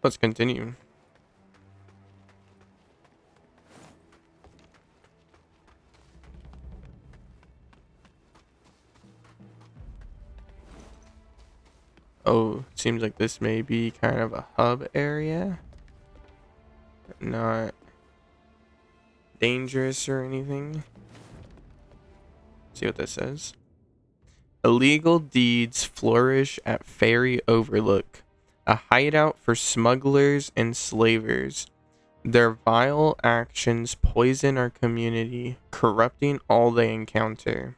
Let's continue. Oh, seems like this may be kind of a hub area. Not dangerous or anything. See what this says. Illegal deeds flourish at Ferry Overlook, a hideout for smugglers and slavers. Their vile actions poison our community, corrupting all they encounter.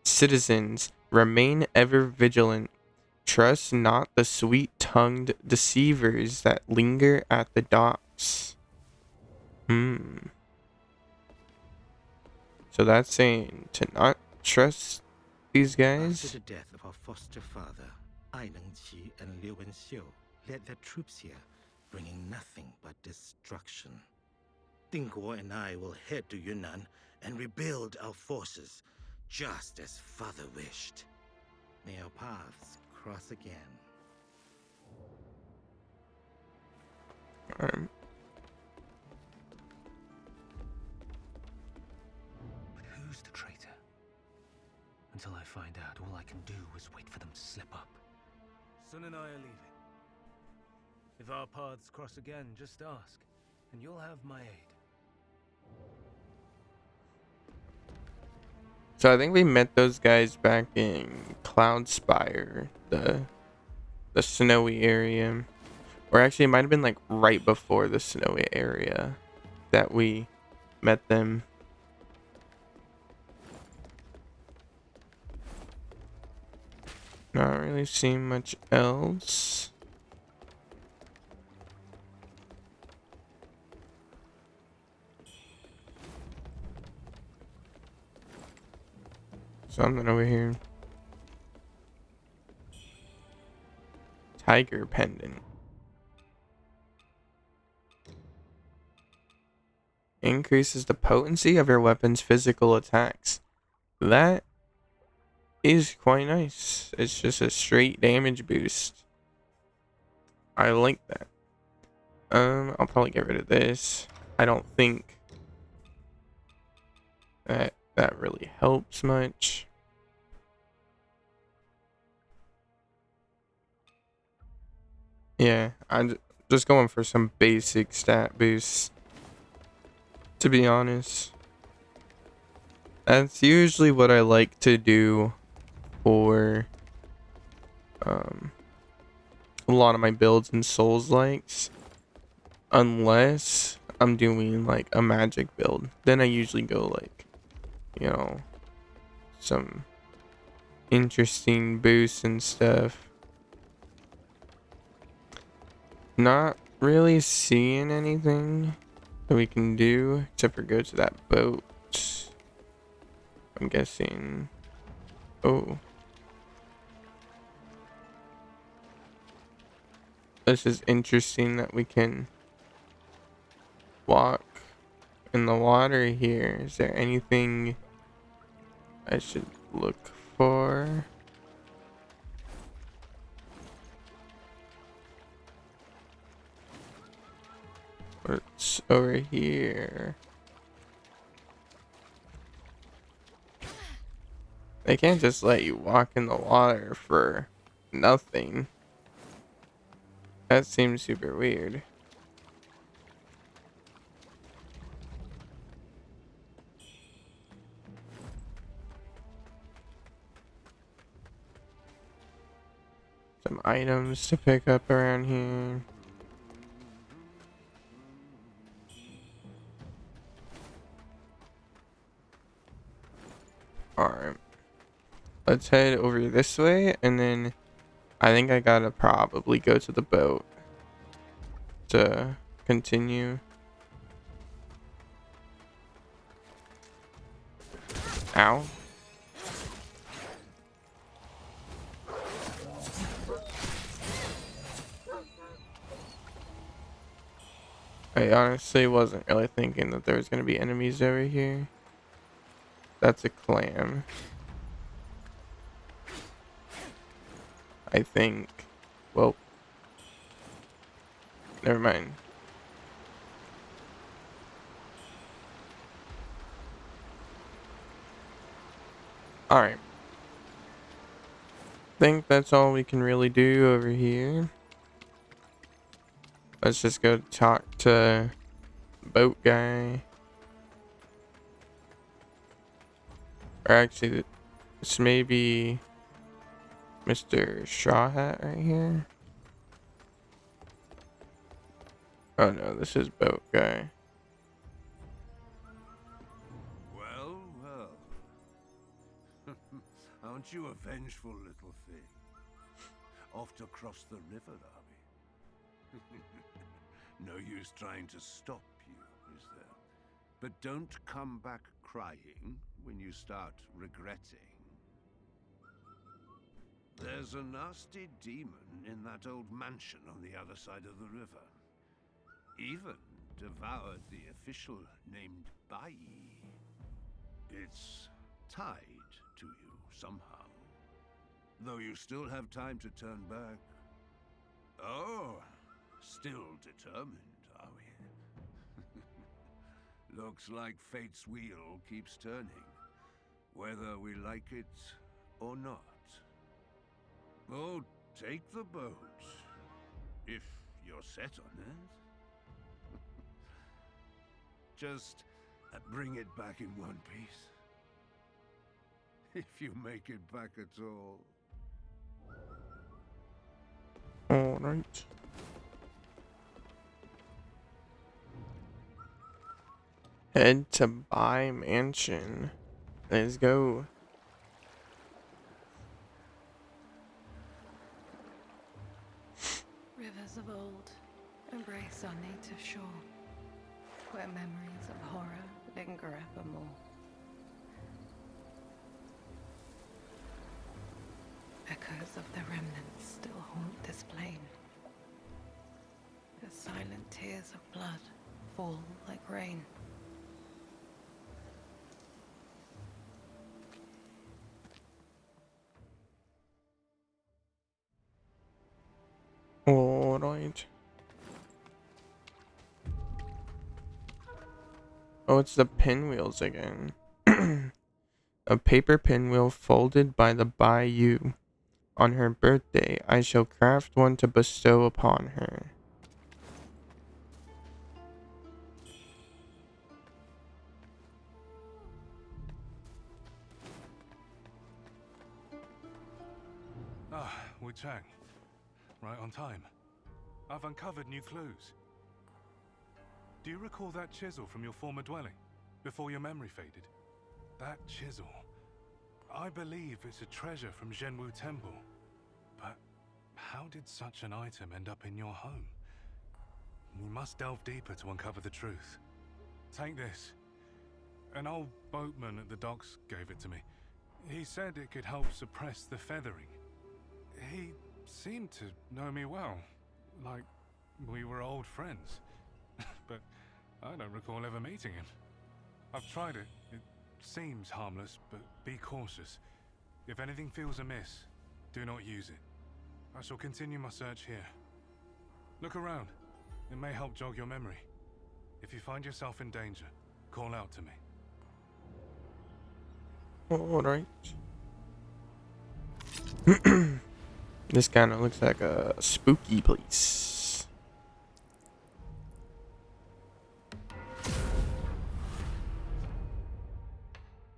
Citizens, remain ever vigilant. Trust not the sweet-tongued deceivers that linger at the docks. So that's saying to not trust these guys? After the death of our foster father, Ai Nengqi and Liu Wenxiu led their troops here, bringing nothing but destruction. Dingguo and I will head to Yunnan and rebuild our forces, just as father wished. May our paths cross again. But who's the traitor? Until I find out, all I can do is wait for them to slip up. Sun and I are leaving. If our paths cross again, just ask, and you'll have my aid. So I think we met those guys back in Cloudspire, the snowy area. Or actually, it might have been like right before the snowy area that we met them. Not really seeing much else. Something over here. Tiger pendant. Increases the potency of your weapon's physical attacks. That is quite nice. It's just a straight damage boost. I like that. I'll probably get rid of this. I don't think that really helps much. Yeah, I'm just going for some basic stat boosts, to be honest. That's usually what I like to do for a lot of my builds in Souls likes, unless I'm doing like a magic build. Then I usually go like, you know, some interesting boosts and stuff. Not really seeing anything that we can do except for go to that boat. I'm guessing. Oh. This is interesting that we can walk in the water here. Is there anything I should look for? What's over here? They can't just let you walk in the water for nothing. That seems super weird. Some items to pick up around here. Alright. Let's head over this way, and then I think I gotta probably go to the boat to continue. Ow. I honestly wasn't really thinking that there was gonna be enemies over here. That's a clam. I think. Well. Never mind. Alright. Think that's all we can really do over here. Let's just go talk to the boat guy. Or actually, this may be Mr. Straw Hat right here. Oh no, this is boat guy. Well, well. Aren't you a vengeful little thing? Off to cross the river, are we? No use trying to stop you, is there? But don't come back crying when you start regretting. There's a nasty demon in that old mansion on the other side of the river. Even devoured the official named Bai. It's tied to you somehow. Though you still have time to turn back. Oh, still determined, are we? Looks like fate's wheel keeps turning, whether we like it or not. Oh, take the boat, if you're set on it. Just bring it back in one piece. If you make it back at all. Alright. Head to Bai Mansion. Let's go. Rivers of old embrace our native shore, where memories of horror linger evermore. Echoes of the remnants still haunt this plain. The silent tears of blood fall like rain. Alright. Oh, it's the pinwheels again. A paper pinwheel folded by the bayou. On her birthday, I shall craft one to bestow upon her. Ah, Wuchang. Right on time. I've uncovered new clues. Do you recall that chisel from your former dwelling, before your memory faded? That chisel. I believe it's a treasure from Zhenwu Temple. But how did such an item end up in your home? We must delve deeper to uncover the truth. Take this. An old boatman at the docks gave it to me. He said it could help suppress the feathering. He seemed to know me well, like we were old friends. But I don't recall ever meeting him. I've tried it. It seems harmless, but be cautious. If anything feels amiss, do not use it. I shall continue my search here. Look around. It may help jog your memory. If you find yourself in danger, call out to me. Alright. This kind of looks like a spooky place.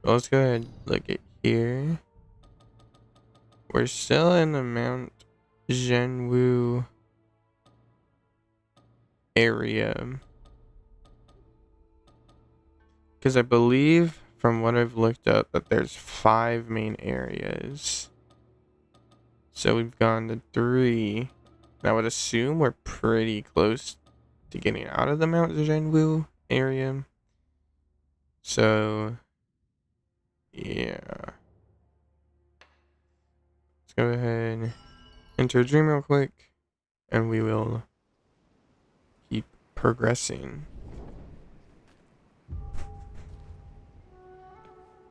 Well, let's go ahead and look at here. We're still in the Mount Zhenwu area. Because I believe, from what I've looked up, that there's 5 main areas. So we've gone to 3. And I would assume we're pretty close to getting out of the Mount Zhenwu area. So, yeah. Let's go ahead, enter a dream real quick, and we will keep progressing.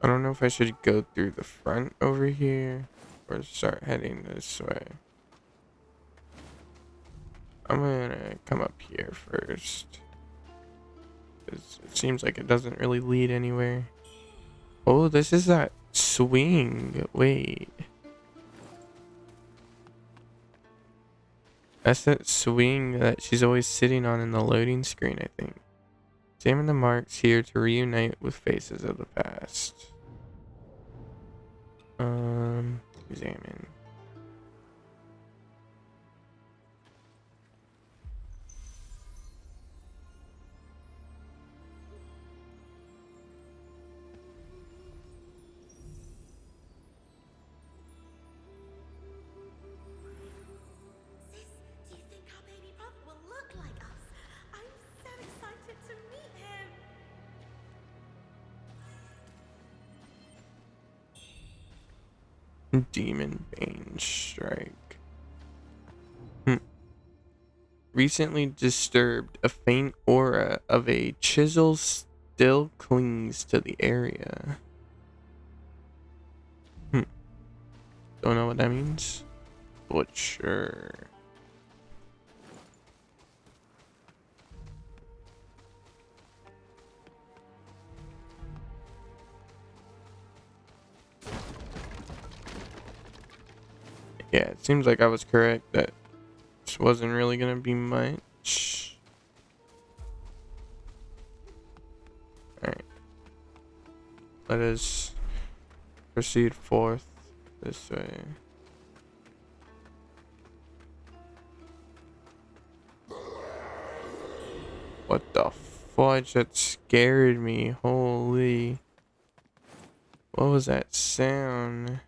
I don't know if I should go through the front over here or start heading this way. I'm gonna come up here first. 'Cause it seems like it doesn't really lead anywhere. Oh, this is that swing. Wait. That's that swing that she's always sitting on in the loading screen, I think. Examine the marks here to reunite with faces of the past. Examine. Sis, do you think our baby brother will look like us? I'm so excited to meet him. Demon Bane Strike. Recently disturbed, a faint aura of a chisel still clings to the area. Don't know what that means, but sure. Yeah, it seems like I was correct that this wasn't really gonna be much. Alright. Let us proceed forth this way. What the fudge? That scared me. Holy. What was that sound?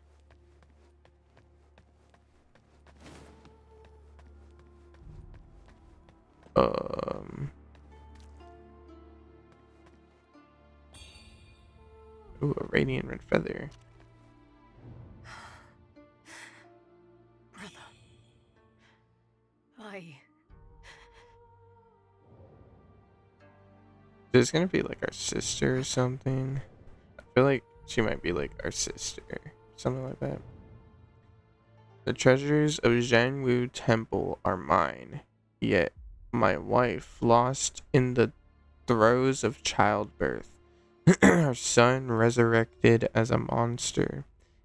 Ooh, a radiant red feather. Brother. I. Is this gonna be like our sister or something? I feel like she might be like our sister. Something like that. The treasures of Zhangwu Temple are mine, yet my wife, lost in the throes of childbirth, our son resurrected as a monster,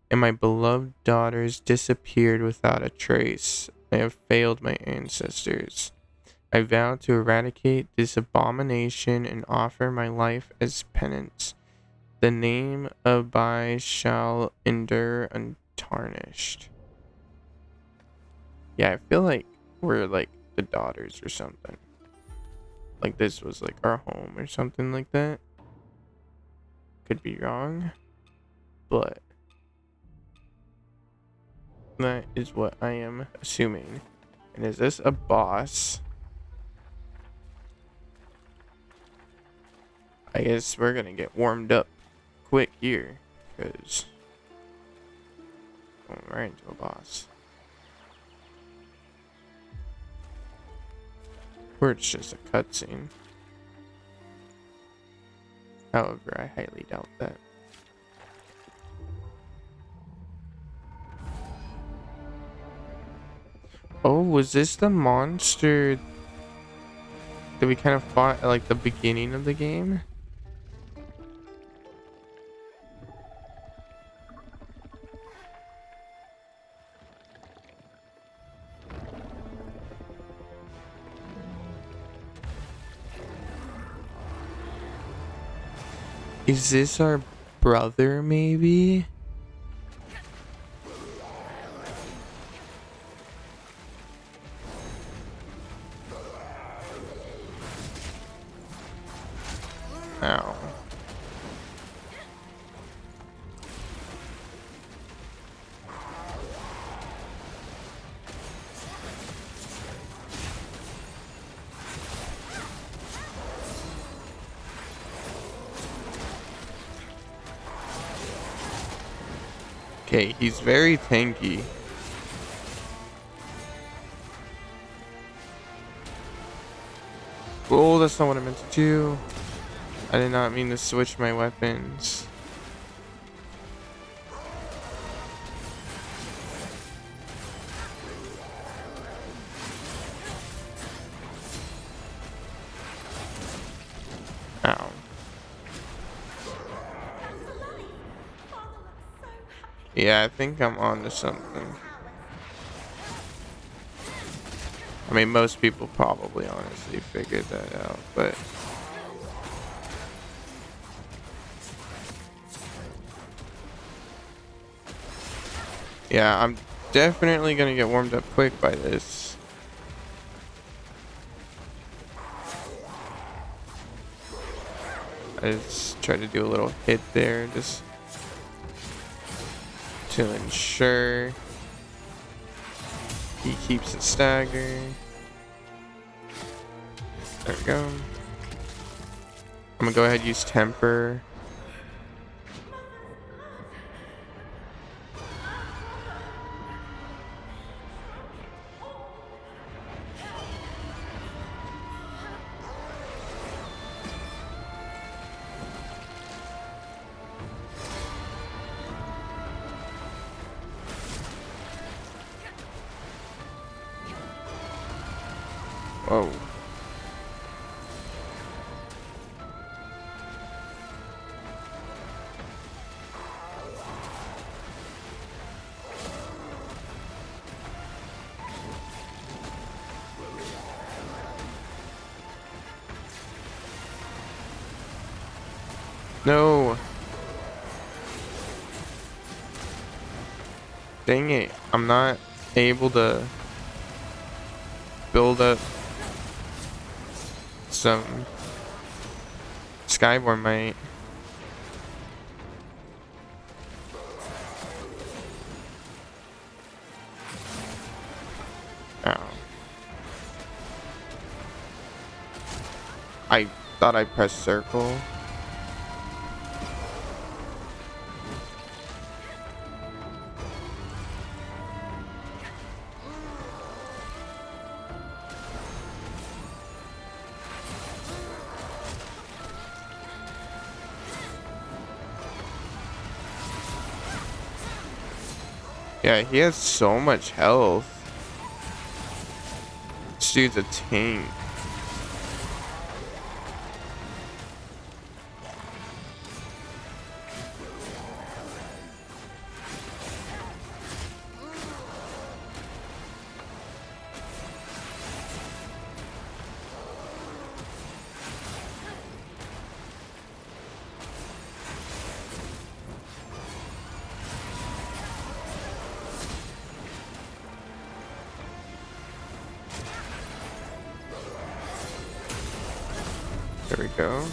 and my beloved daughters disappeared without a trace. I have failed my ancestors. I vow to eradicate this abomination and offer my life as penance. The name of Bai shall endure untarnished. Yeah, I feel like we're like the daughters or something. Like this was like our home or something like that. Could be wrong, but that is what I am assuming. And is this a boss? I guess we're gonna get warmed up quick here, because going right into a boss. Or it's just a cutscene. However, I highly doubt that. Oh, was this the monster that we kind of fought at like the beginning of the game? Is this our brother, maybe? Ow. Okay, he's very tanky. Oh, that's not what I meant to do. I did not mean to switch my weapons. Yeah, I think I'm on to something. I mean, most people probably honestly figured that out, but yeah, I'm definitely gonna get warmed up quick by this. I just try to do a little hit there just to ensure he keeps it staggered. There we go. I'm gonna go ahead and use temper. Whoa. No. Dang it. I'm not able to build up some Skyborn might. Oh. I thought I pressed circle. Yeah, he has so much health. This dude's a tank. There we go.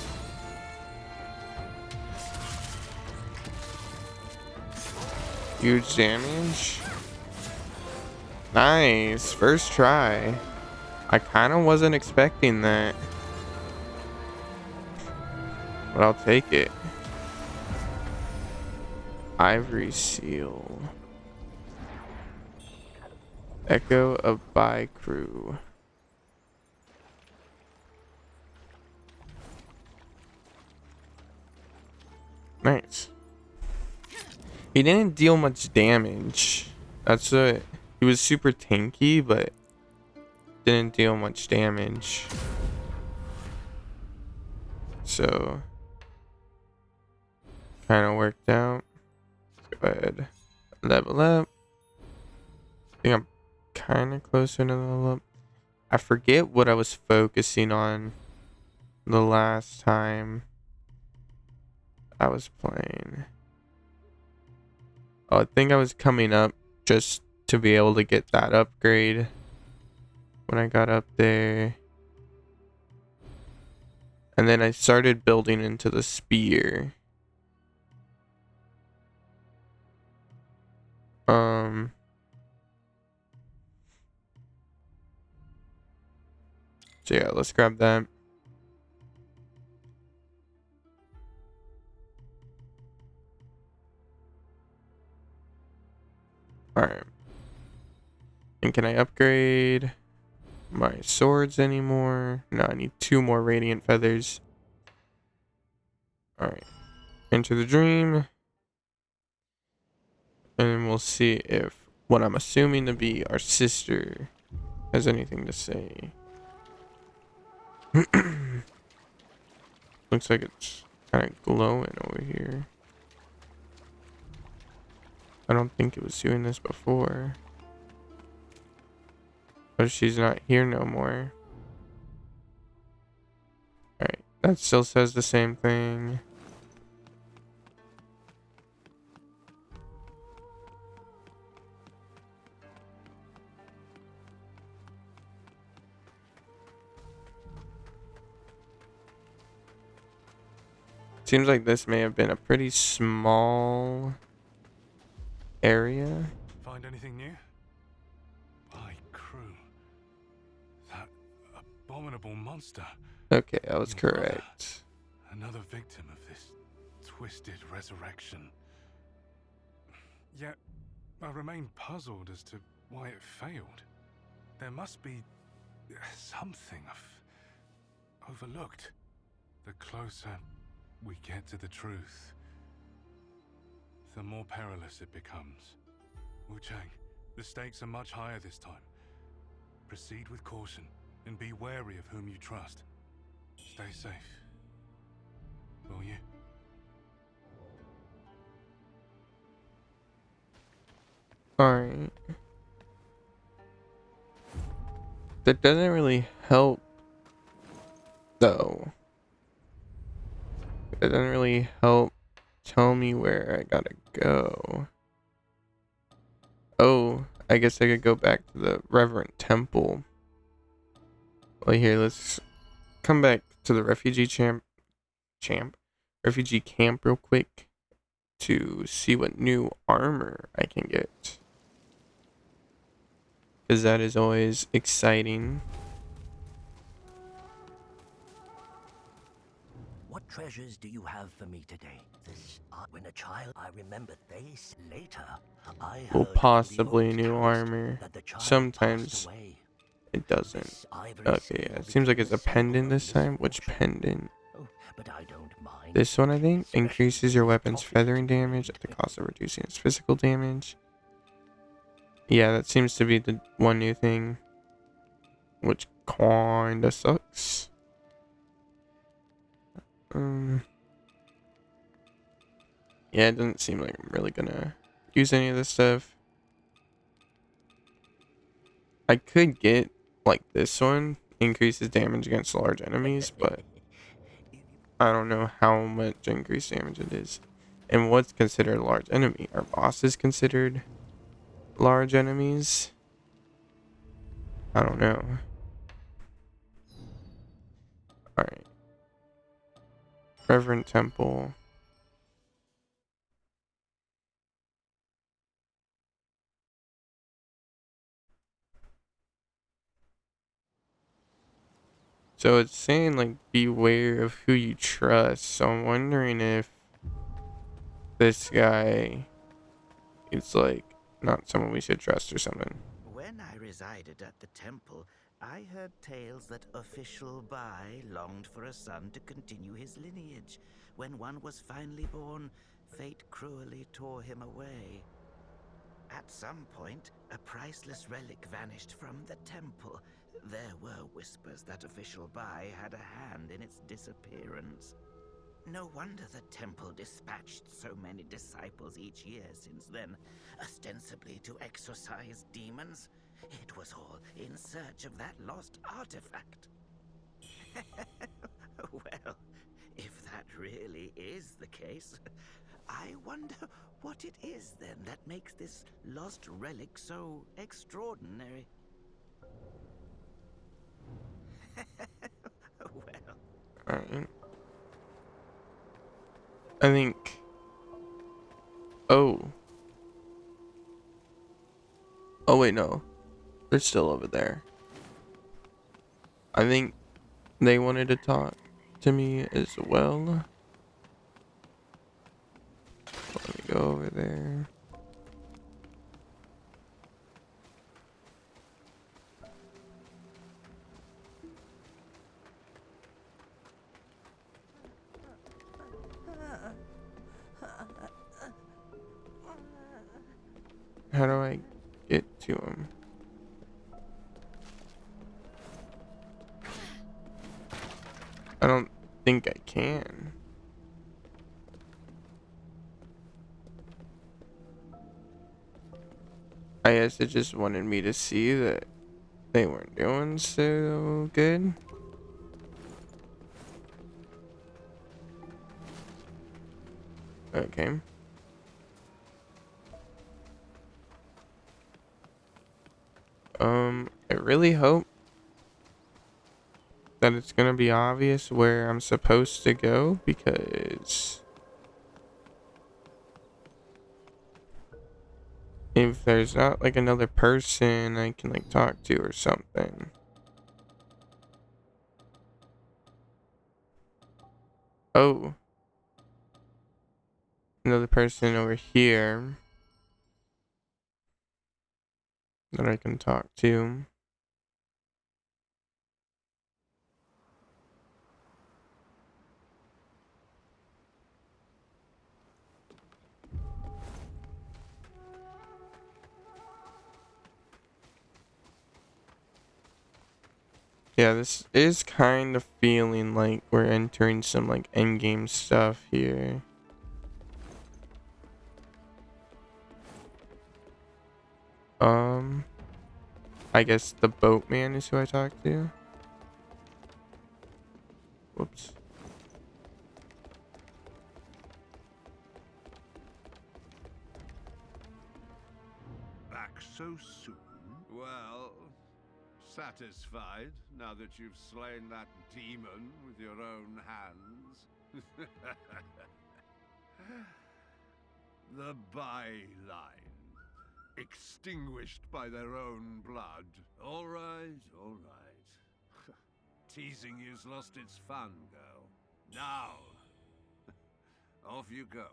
Huge damage. Nice. First try. I kind of wasn't expecting that. But I'll take it. Ivory seal. Echo of By Crew. Nice. He didn't deal much damage. That's what. He was super tanky, but didn't deal much damage. So kind of worked out. Go ahead. Level up. I think I'm kind of closer to level up. I forget what I was focusing on the last time I was playing. Oh, I think I was coming up just to be able to get that upgrade when I got up there. And then I started building into the spear. So yeah, let's grab that. Alright. And can I upgrade my swords anymore? No, I need 2 more radiant feathers. Alright. Enter the dream. And we'll see if what I'm assuming to be our sister has anything to say. Looks like it's kind of glowing over here. I don't think it was doing this before. But she's not here no more. Alright, that still says the same thing. Seems like this may have been a pretty small area. Find anything new? By crew. That abominable monster. Okay, I was Your brother. correct. Another victim of this twisted resurrection. Yet, I remain puzzled as to why it failed. There must be something I've overlooked. The closer we get to the truth, the more perilous it becomes. Wuchang, the stakes are much higher this time. Proceed with caution and be wary of whom you trust. Stay safe. Will you? Alright. That doesn't really help, though. It doesn't really help tell me where I gotta go. Oh, I guess I could go back to the Reverend Temple. Well, here, let's come back to the refugee refugee camp real quick to see what new armor I can get. Because that is always exciting. What treasures do you have for me today? This when a child I remember days later. I heard Well, from the possibly old new tourist armor. that the child Sometimes passed away. it doesn't. This ivory Okay, seal yeah, it seems like it's a became symbol pendant of this time. Which misfortune. pendant? Oh, but I don't mind. This one, I think, Especially increases your if weapon's toffee feathering to damage at the grade. cost of reducing its physical damage. Yeah, that seems to be the one new thing, which kinda sucks. Yeah, it doesn't seem like I'm really gonna use any of this stuff. I could get, like, this one, increases damage against large enemies, but I don't know how much increased damage it is. And what's considered a large enemy? Are bosses considered large enemies? I don't know. Alright. Reverend Temple. So it's saying, like, beware of who you trust. So I'm wondering if this guy is, like, not someone we should trust or something. When I resided at the temple, I heard tales that official Bai longed for a son to continue his lineage. When one was finally born, fate cruelly tore him away. At some point, a priceless relic vanished from the temple. There were whispers that official Bai had a hand in its disappearance. No wonder the temple dispatched so many disciples each year since then, ostensibly to exorcise demons. It was all in search of that lost artifact. Well, if that really is the case, I wonder what it is then that makes this lost relic so extraordinary. Well, Alright. I think... Oh. Oh, wait, no. They're still over there. I think they wanted to talk to me as well. Let me go over there. How do I get to him? I don't think I can. I guess it just wanted me to see that they weren't doing so good. Okay. I really hope that it's gonna be obvious where I'm supposed to go, because if there's not like another person I can like talk to or something. Oh. Another person over here that I can talk to. Yeah, this is kind of feeling like we're entering some like endgame stuff here. I guess the boatman is who I talked to. Whoops. Back so soon? Well, satisfied now that you've slain that demon with your own hands? The byline. Extinguished by their own blood. All right, all right. Teasing you's lost its fun, girl. Now, off you go.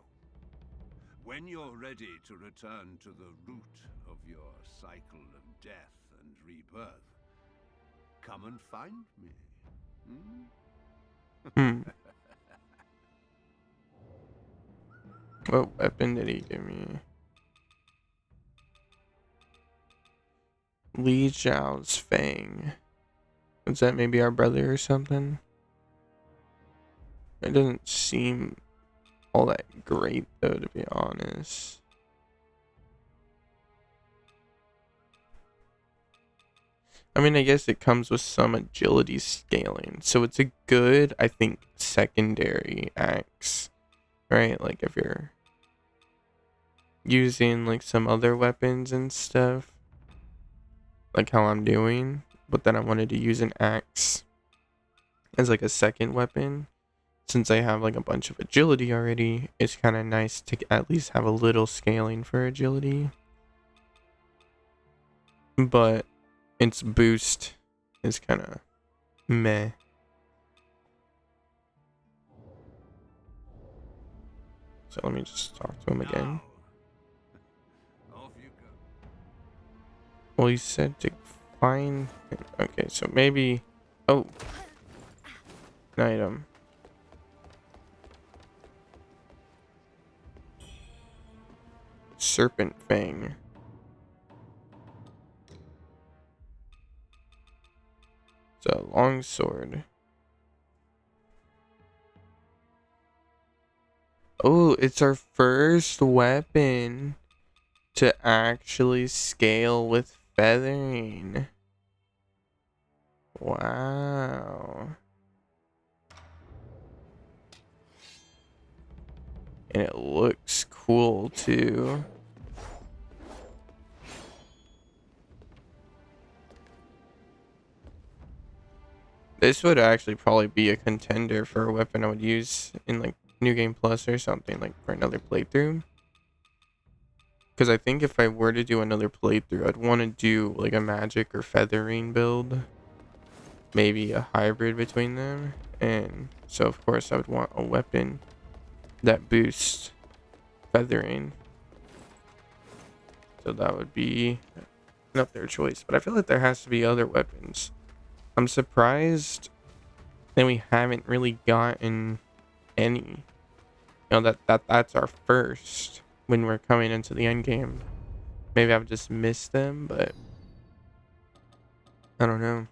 When you're ready to return to the root of your cycle of death and rebirth, come and find me. What weapon did he give me? Li Zhao's Fang. Was that maybe our brother or something? It doesn't seem all that great though, to be honest. I mean, I guess it comes with some agility scaling, so it's a good, I think, secondary axe, right? Like if you're using like some other weapons and stuff, like how I'm doing, but then I wanted to use an axe as like a second weapon. Since I have like a bunch of agility already, it's kind of nice to at least have a little scaling for agility. But its boost is kind of meh. So let me just talk to him again. Off you go. Well, he said to find him. Okay, so maybe... Oh. An item. Serpent Fang. It's a long sword. Oh, it's our first weapon to actually scale with feathering. Wow. And it looks cool too. This would actually probably be a contender for a weapon I would use in like New Game Plus or something, like for another playthrough. Because I think if I were to do another playthrough, I'd want to do like a magic or feathering build. Maybe a hybrid between them. And so of course I would want a weapon that boosts feathering. So that would be not their choice. But I feel like there has to be other weapons. I'm surprised that we haven't really gotten any. You know, that's our first when we're coming into the end game. Maybe I've just missed them, but I don't know.